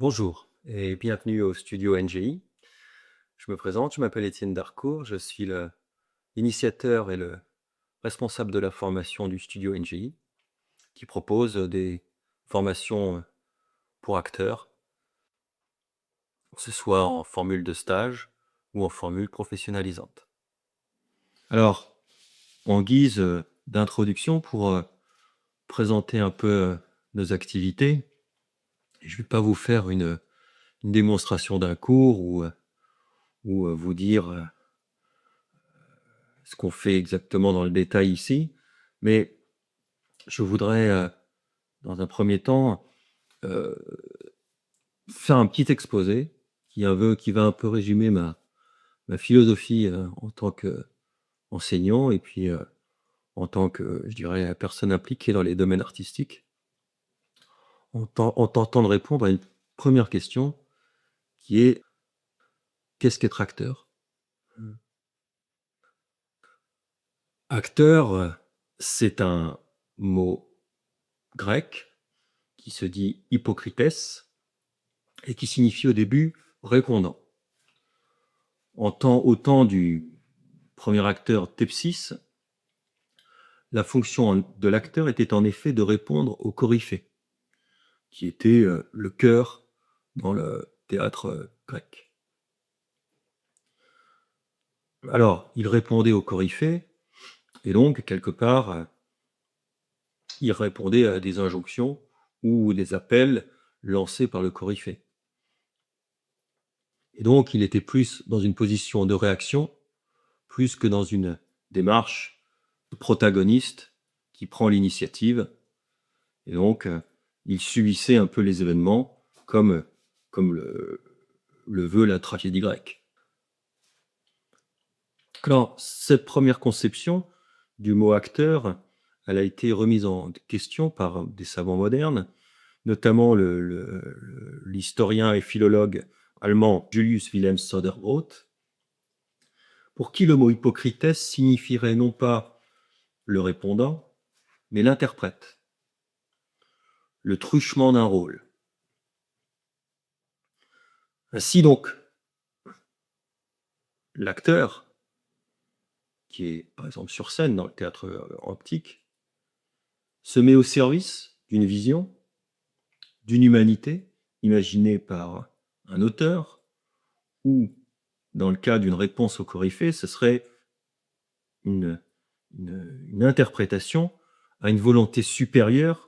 Bonjour et bienvenue au studio NGI. Je me présente, je m'appelle Étienne Darcourt, je suis l'initiateur et le responsable de la formation du studio NGI qui propose des formations pour acteurs, que ce soit en formule de stage ou en formule professionnalisante. Alors, en guise d'introduction pour présenter un peu nos activités, je ne vais pas vous faire une démonstration d'un cours ou vous dire ce qu'on fait exactement dans le détail ici, mais je voudrais, dans un premier temps, heu, faire un petit exposé qui va un peu résumer ma philosophie, en tant qu'enseignant et puis, en tant que, je dirais, personne impliquée dans les domaines artistiques, en tentant de répondre à une première question qui est: «Qu'est-ce qu'être acteur?» Mmh. Acteur, c'est un mot grec qui se dit hypocrites et qui signifie au début répondant. Au temps du premier acteur Thespis, la fonction de l'acteur était en effet de répondre au coryphée, qui était le cœur dans le théâtre grec. Alors, il répondait au coryphée, et donc, quelque part, il répondait à des injonctions ou des appels lancés par le coryphée. Et donc, il était plus dans une position de réaction, plus que dans une démarche de protagoniste qui prend l'initiative. Et donc, il subissait un peu les événements comme le veut la tragédie grecque. Alors, cette première conception du mot acteur, elle a été remise en question par des savants modernes, notamment l'historien et philologue allemand Julius Wilhelm Söderbrot, pour qui le mot hypocrites signifierait non pas le répondant, mais l'interprète, le truchement d'un rôle. Ainsi donc, l'acteur, qui est par exemple sur scène dans le théâtre antique, se met au service d'une vision, d'une humanité imaginée par un auteur, ou dans le cas d'une réponse au coryphée, ce serait une, une interprétation à une volonté supérieure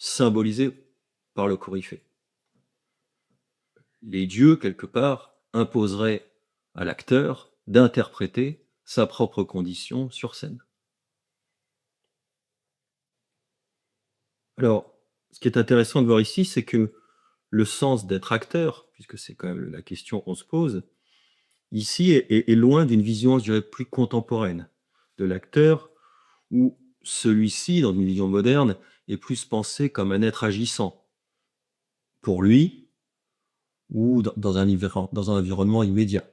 symbolisée par le coryphée. Les dieux, quelque part, imposeraient à l'acteur d'interpréter sa propre condition sur scène. Alors, ce qui est intéressant de voir ici, c'est que le sens d'être acteur, puisque c'est quand même la question qu'on se pose, ici est loin d'une vision, je dirais, plus contemporaine de l'acteur, où celui-ci, dans une vision moderne, est plus pensé comme un être agissant pour lui ou dans un environnement immédiat.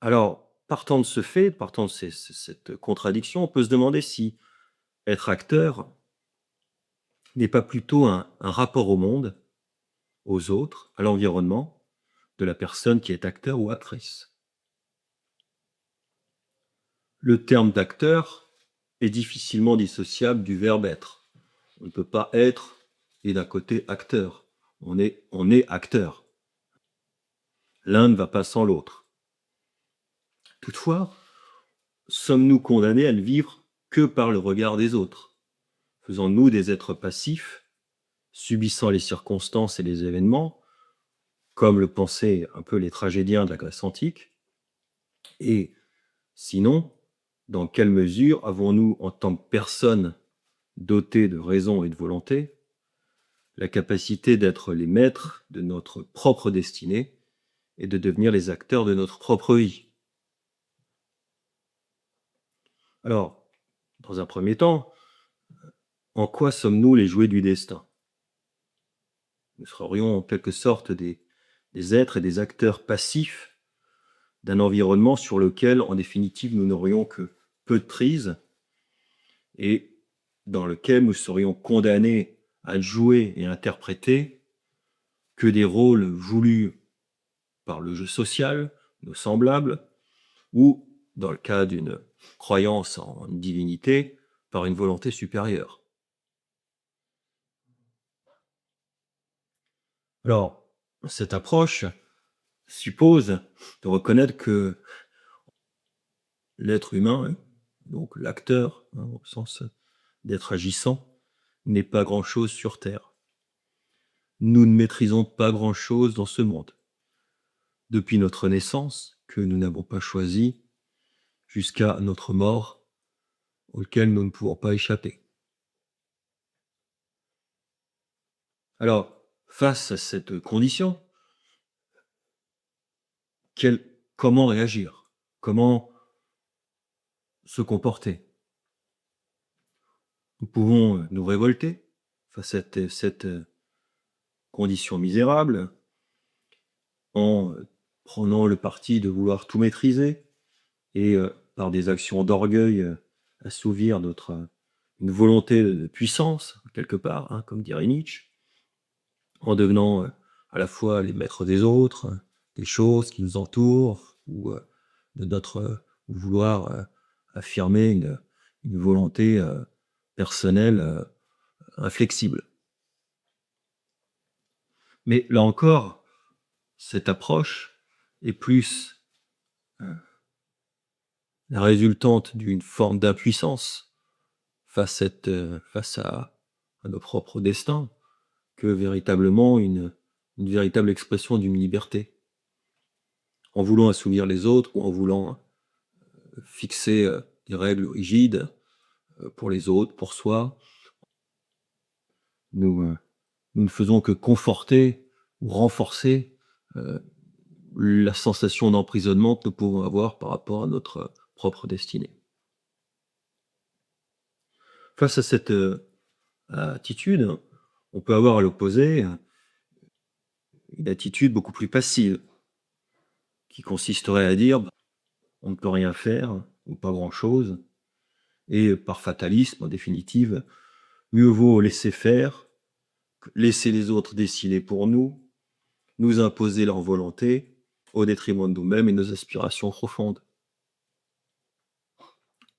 Alors, partant de ce fait, partant de cette contradiction, on peut se demander si être acteur n'est pas plutôt un rapport au monde, aux autres, à l'environnement, de la personne qui est acteur ou actrice. Le terme d'acteur est difficilement dissociable du verbe être. On ne peut pas être et d'un côté acteur. On est acteur. L'un ne va pas sans l'autre. Toutefois, sommes-nous condamnés à ne vivre que par le regard des autres? Faisons-nous des êtres passifs, subissant les circonstances et les événements, comme le pensaient un peu les tragédiens de la Grèce antique? Et sinon, dans quelle mesure avons-nous, en tant que personnes dotées de raison et de volonté, la capacité d'être les maîtres de notre propre destinée et de devenir les acteurs de notre propre vie? Alors, dans un premier temps, en quoi sommes-nous les jouets du destin? Nous serions en quelque sorte des êtres et des acteurs passifs d'un environnement sur lequel, en définitive, nous n'aurions que peu de prise et dans lequel nous serions condamnés à jouer et interpréter que des rôles voulus par le jeu social, nos semblables, ou, dans le cas d'une croyance en une divinité, par une volonté supérieure. Alors, cette approche suppose de reconnaître que l'être humain, donc l'acteur, au sens d'être agissant, n'est pas grand-chose sur Terre. Nous ne maîtrisons pas grand-chose dans ce monde. Depuis notre naissance, que nous n'avons pas choisi, jusqu'à notre mort, auquel nous ne pouvons pas échapper. Alors, face à cette condition, comment réagir? Comment se comporter? Nous pouvons nous révolter face à cette condition misérable en prenant le parti de vouloir tout maîtriser et par des actions d'orgueil assouvir une volonté de puissance, quelque part, hein, comme dirait Nietzsche, en devenant à la fois les maîtres des autres, des choses qui nous entourent, ou de notre vouloir affirmer une volonté personnelle inflexible. Mais là encore, cette approche est plus la résultante d'une forme d'impuissance face à nos propres destins, que véritablement une véritable expression d'une liberté. En voulant assouvir les autres ou en voulant fixer des règles rigides pour les autres, pour soi, nous ne faisons que conforter ou renforcer la sensation d'emprisonnement que nous pouvons avoir par rapport à notre propre destinée. Face à cette attitude, on peut avoir à l'opposé une attitude beaucoup plus passive, qui consisterait à dire on ne peut rien faire, ou pas grand-chose, et par fatalisme, en définitive, mieux vaut laisser faire, laisser les autres décider pour nous, nous imposer leur volonté, au détriment de nous-mêmes et de nos aspirations profondes.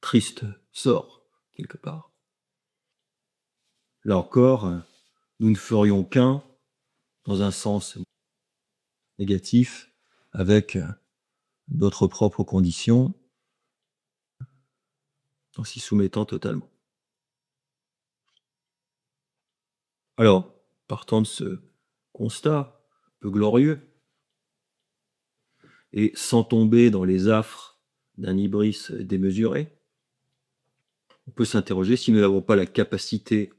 Triste sort, quelque part. Là encore, nous ne ferions qu'un, dans un sens négatif, avec notre propre condition, en s'y soumettant totalement. Alors, partant de ce constat peu glorieux, et sans tomber dans les affres d'un hybris démesuré, on peut s'interroger si nous n'avons pas la capacité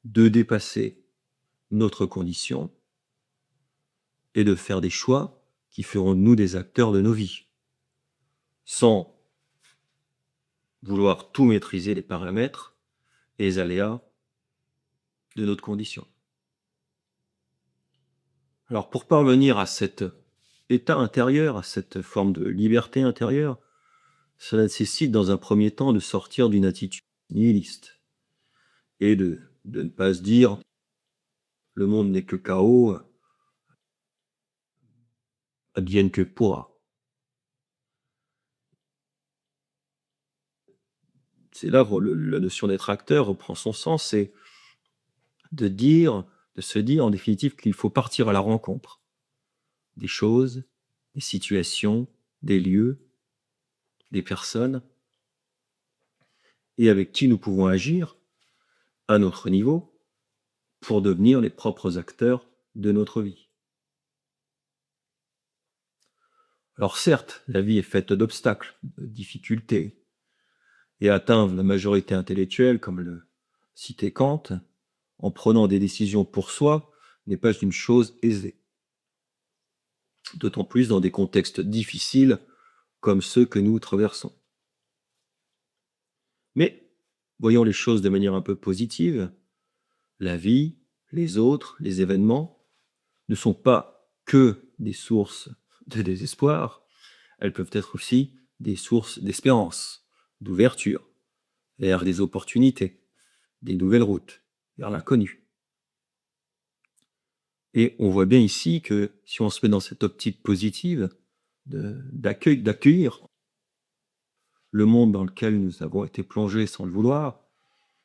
de dépasser notre condition et de faire des choix qui feront de nous des acteurs de nos vies, sans vouloir tout maîtriser les paramètres et les aléas de notre condition. Alors, pour parvenir à cet état intérieur, à cette forme de liberté intérieure, cela nécessite dans un premier temps de sortir d'une attitude nihiliste et de ne pas se dire le monde n'est que chaos, advienne que pourra. C'est là où la notion d'être acteur reprend son sens, c'est de se dire en définitive qu'il faut partir à la rencontre des choses, des situations, des lieux, des personnes, et avec qui nous pouvons agir à notre niveau pour devenir les propres acteurs de notre vie. Alors certes, la vie est faite d'obstacles, de difficultés, et atteindre la majorité intellectuelle, comme le citait Kant, en prenant des décisions pour soi, n'est pas une chose aisée. D'autant plus dans des contextes difficiles comme ceux que nous traversons. Mais voyons les choses de manière un peu positive. La vie, les autres, les événements ne sont pas que des sources de désespoir, elles peuvent être aussi des sources d'espérance, d'ouverture, vers des opportunités, des nouvelles routes, vers l'inconnu. Et on voit bien ici que si on se met dans cette optique positive d'accueillir le monde dans lequel nous avons été plongés sans le vouloir,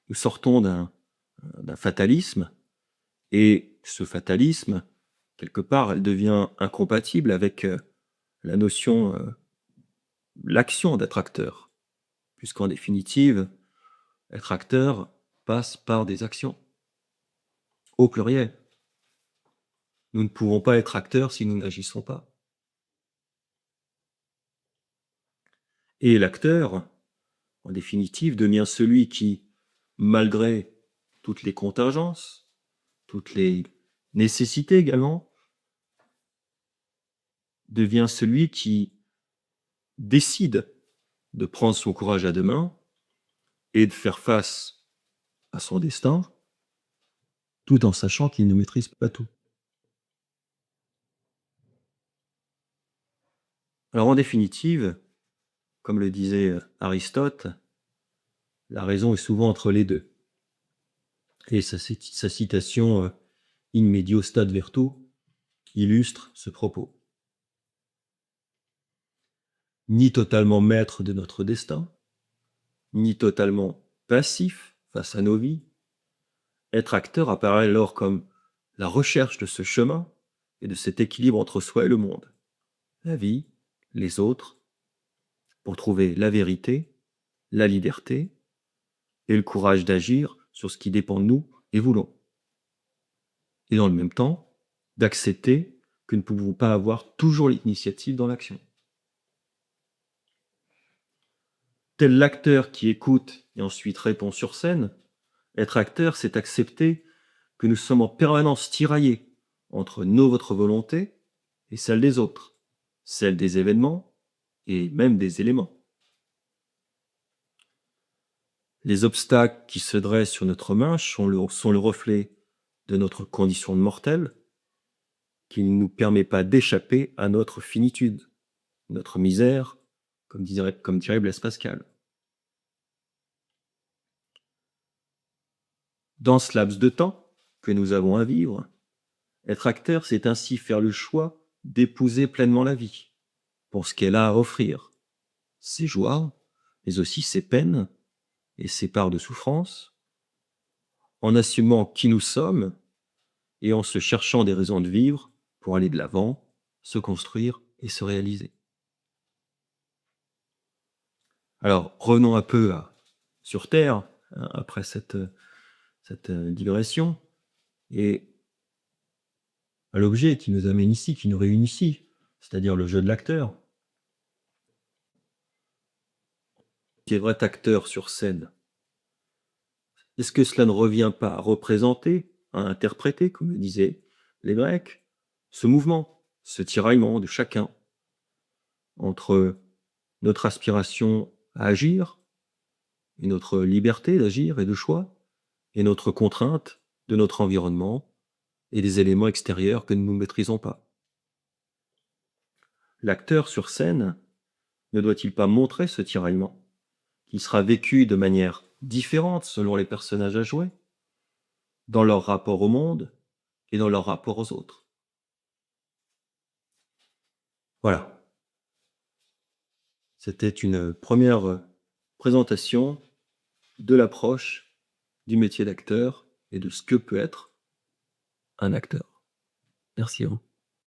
nous sortons d'un fatalisme, et ce fatalisme, quelque part, elle devient incompatible avec la notion, l'action d'être acteur, puisqu'en définitive, être acteur passe par des actions, au pluriel. Nous ne pouvons pas être acteurs si nous n'agissons pas. Et l'acteur, en définitive, devient celui qui, malgré toutes les contingences, toutes les nécessités également, devient celui qui décide de prendre son courage à deux mains et de faire face à son destin, tout en sachant qu'il ne maîtrise pas tout. Alors en définitive, comme le disait Aristote, la raison est souvent entre les deux. Et sa citation In medio stat virtu illustre ce propos. Ni totalement maître de notre destin, ni totalement passif face à nos vies, être acteur apparaît alors comme la recherche de ce chemin et de cet équilibre entre soi et le monde, la vie, les autres, pour trouver la vérité, la liberté et le courage d'agir sur ce qui dépend de nous et voulons. Et dans le même temps, d'accepter que nous ne pouvons pas avoir toujours l'initiative dans l'action. Tel l'acteur qui écoute et ensuite répond sur scène, être acteur, c'est accepter que nous sommes en permanence tiraillés entre notre volonté et celle des autres, celle des événements et même des éléments. Les obstacles qui se dressent sur notre marche sont le reflet de notre condition de mortel, qui ne nous permet pas d'échapper à notre finitude, notre misère, comme dirait Blaise Pascal. Dans ce laps de temps que nous avons à vivre, être acteur, c'est ainsi faire le choix d'épouser pleinement la vie, pour ce qu'elle a à offrir, ses joies, mais aussi ses peines et ses parts de souffrance, en assumant qui nous sommes et en se cherchant des raisons de vivre pour aller de l'avant, se construire et se réaliser. Alors, revenons un peu sur Terre, hein, après cette digression, et à l'objet qui nous amène ici, qui nous réunit ici, c'est-à-dire le jeu de l'acteur. Qui est vrai acteur sur scène, est-ce que cela ne revient pas à représenter, à interpréter, comme le disaient les Grecs, ce mouvement, ce tiraillement de chacun entre notre aspiration à agir, et notre liberté d'agir et de choix, et notre contrainte de notre environnement et des éléments extérieurs que nous ne maîtrisons pas. L'acteur sur scène ne doit-il pas montrer ce tiraillement, qui sera vécu de manière différente selon les personnages à jouer, dans leur rapport au monde et dans leur rapport aux autres? Voilà, c'était une première présentation de l'approche du métier d'acteur et de ce que peut être un acteur. Merci à vous.